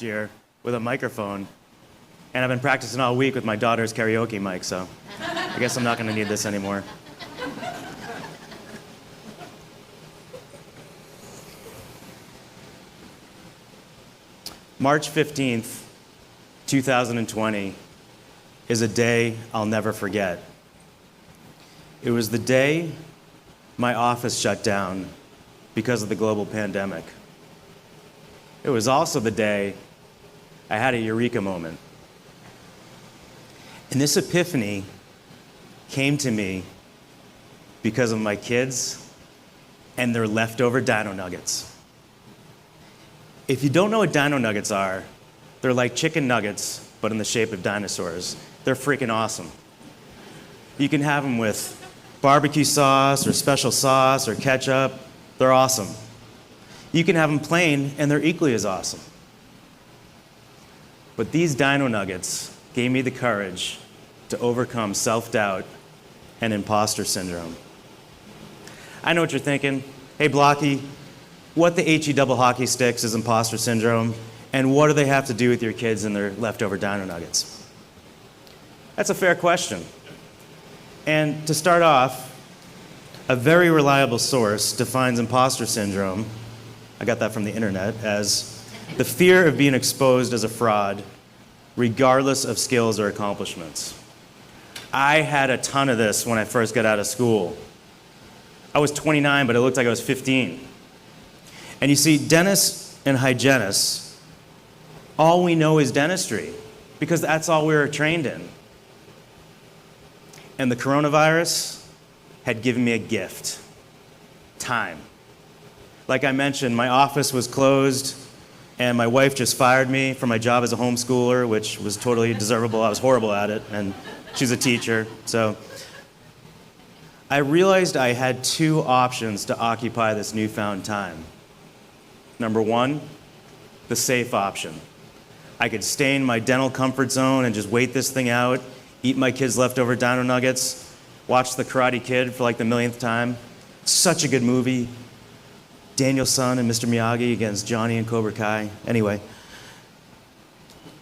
last year with a microphone, and I've been practicing all week with my daughter's karaoke mic, so I guess I'm not going to need this anymore. March 15th, 2020 is a day I'll never forget. It was the day my office shut down because of the global pandemic. It was also the day I had a eureka moment. And this epiphany came to me because of my kids and their leftover dino nuggets. If you don't know what dino nuggets are, they're like chicken nuggets, but in the shape of dinosaurs. They're freaking awesome. You can have them with barbecue sauce or special sauce or ketchup. They're awesome. You can have them plain, and they're equally as awesome. But these dino nuggets gave me the courage to overcome self-doubt and imposter syndrome. I know what you're thinking. Hey, Blocky, what the HE double hockey sticks is imposter syndrome, and what do they have to do with your kids and their leftover dino nuggets? That's a fair question. And to start off, a very reliable source defines imposter syndrome, I got that from the internet, as the fear of being exposed as a fraud, regardless of skills or accomplishments. I had a ton of this when I first got out of school. I was 29, but it looked like I was 15. And you see, dentists and hygienists, all we know is dentistry, because that's all we were trained in. And the coronavirus had given me a gift: time. Like I mentioned, my office was closed, and my wife just fired me from my job as a homeschooler, which was totally deservable. I was horrible at it, and she's a teacher. So I realized I had two options to occupy this newfound time. Number one, the safe option. I could stay in my dental comfort zone and just wait this thing out, eat my kids' leftover dino nuggets, watch The Karate Kid for like the millionth time. Such a good movie. Daniel-san and Mr. Miyagi against Johnny and Cobra Kai. Anyway,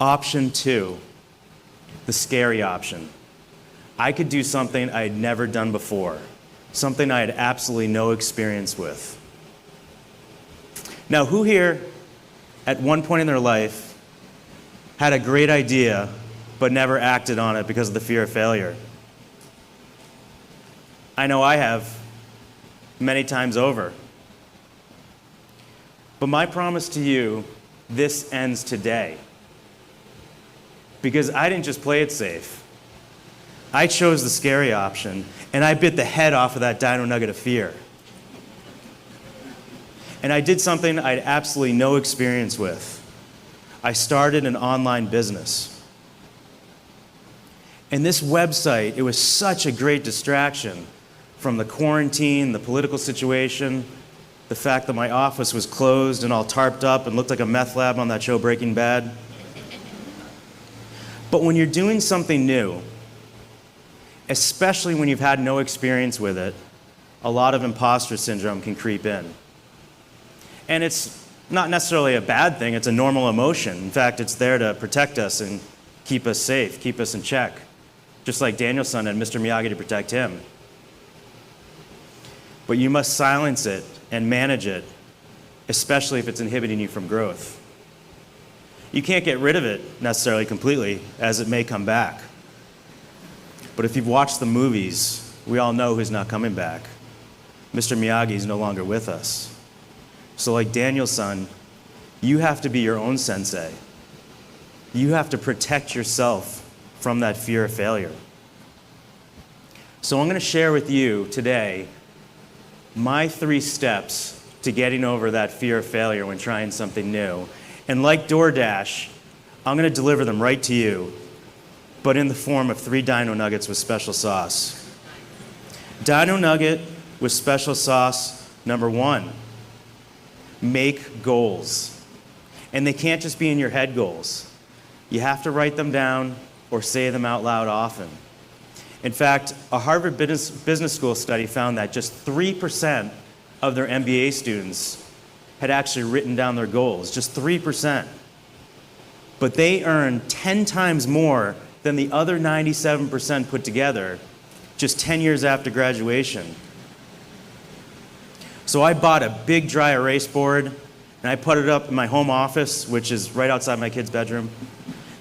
option two, the scary option. I could do something I had never done before, something I had absolutely no experience with. Now, who here at one point in their life had a great idea but never acted on it because of the fear of failure? I know I have, many times over. But my promise to you, this ends today. Because I didn't just play it safe. I chose the scary option, and I bit the head off of that dino nugget of fear. And I did something I had absolutely no experience with. I started an online business. And this website, it was such a great distraction from the quarantine, the political situation, the fact that my office was closed and all tarped up and looked like a meth lab on that show Breaking Bad. But when you're doing something new, especially when you've had no experience with it, a lot of imposter syndrome can creep in. And it's not necessarily a bad thing, it's a normal emotion. In fact, it's there to protect us and keep us safe, keep us in check. Just like Daniel-san had Mr. Miyagi to protect him. But you must silence it and manage it, especially if it's inhibiting you from growth. You can't get rid of it necessarily completely, as it may come back. But if you've watched the movies, we all know who's not coming back. Mr. Miyagi is no longer with us. So like Daniel-san, you have to be your own sensei. You have to protect yourself from that fear of failure. So I'm going to share with you today my 3 steps to getting over that fear of failure when trying something new. And like DoorDash, I'm going to deliver them right to you, but in the form of 3 dino nuggets with special sauce. Dino nugget with special sauce number 1. Make goals. And they can't just be in your head goals. You have to write them down or say them out loud often. In fact, a Harvard Business School study found that just 3% of their MBA students had actually written down their goals, just 3%. but they earn 10 times more than the other 97% put together just 10 years after graduation. So I bought a big dry erase board, and I put it up in my home office, which is right outside my kid's bedroom.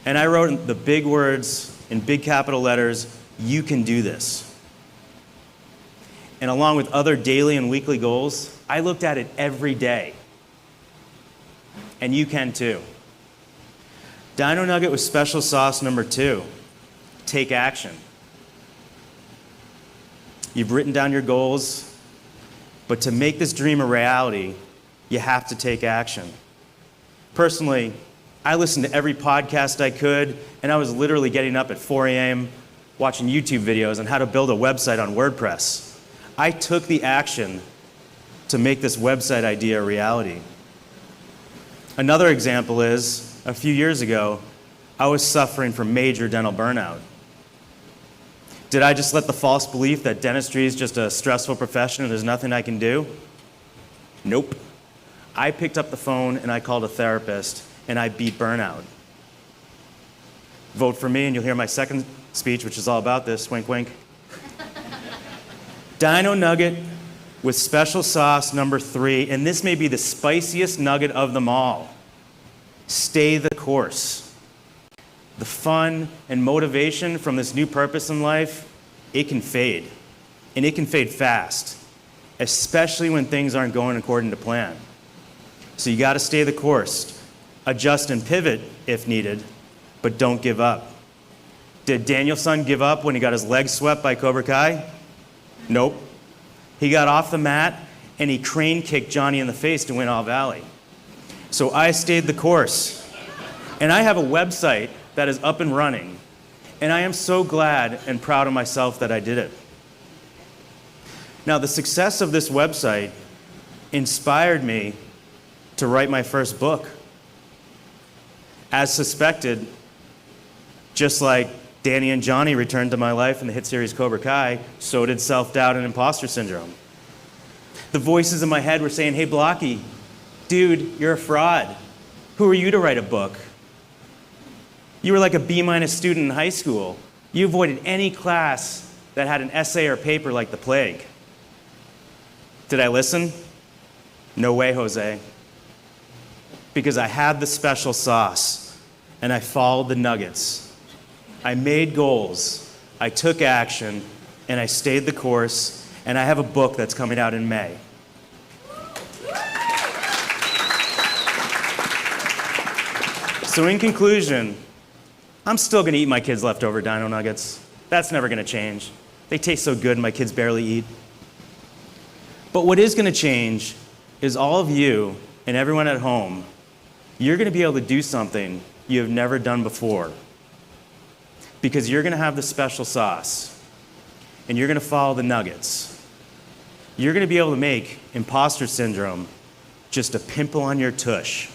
And I wrote the big words in big capital letters, "You can do this." And along with other daily and weekly goals, I looked at it every day. And you can too. Dino Nugget with special sauce number 2, take action. You've written down your goals, but to make this dream a reality, you have to take action. Personally, I listened to every podcast I could, and I was literally getting up at 4 a.m. watching YouTube videos on how to build a website on WordPress. I took the action to make this website idea a reality. Another example is, a few years ago, I was suffering from major dental burnout. Did I just let the false belief that dentistry is just a stressful profession and there's nothing I can do? Nope. I picked up the phone and I called a therapist and I beat burnout. Vote for me and you'll hear my second speech, which is all about this. Wink, wink. Dino Nugget with special sauce number 3, and this may be the spiciest nugget of them all. Stay the course. The fun and motivation from this new purpose in life, it can fade. And it can fade fast, especially when things aren't going according to plan. So you got to stay the course. Adjust and pivot if needed, but don't give up. Did Daniel-san give up when he got his legs swept by Cobra Kai? Nope. He got off the mat and he crane kicked Johnny in the face to win All Valley. So I stayed the course. And I have a website that is up and running. And I am so glad and proud of myself that I did it. Now, the success of this website inspired me to write my first book. As suspected, just like Danny and Johnny returned to my life in the hit series Cobra Kai, so did self-doubt and imposter syndrome. The voices in my head were saying, "Hey, Blocky, dude, you're a fraud. Who are you to write a book? You were like a B- student in high school. You avoided any class that had an essay or paper like the plague." Did I listen? No way, Jose. Because I had the special sauce, and I followed the nuggets. I made goals, I took action, and I stayed the course, and I have a book that's coming out in May. So in conclusion, I'm still going to eat my kids' leftover Dino Nuggets. That's never going to change. They taste so good, my kids barely eat. But what is going to change is all of you and everyone at home, you're going to be able to do something you have never done before. Because you're going to have the special sauce, and you're going to follow the nuggets. You're going to be able to make imposter syndrome just a pimple on your tush.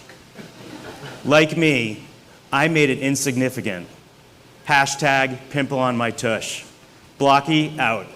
Like me, I made it insignificant. # pimple on my tush. Blocky out.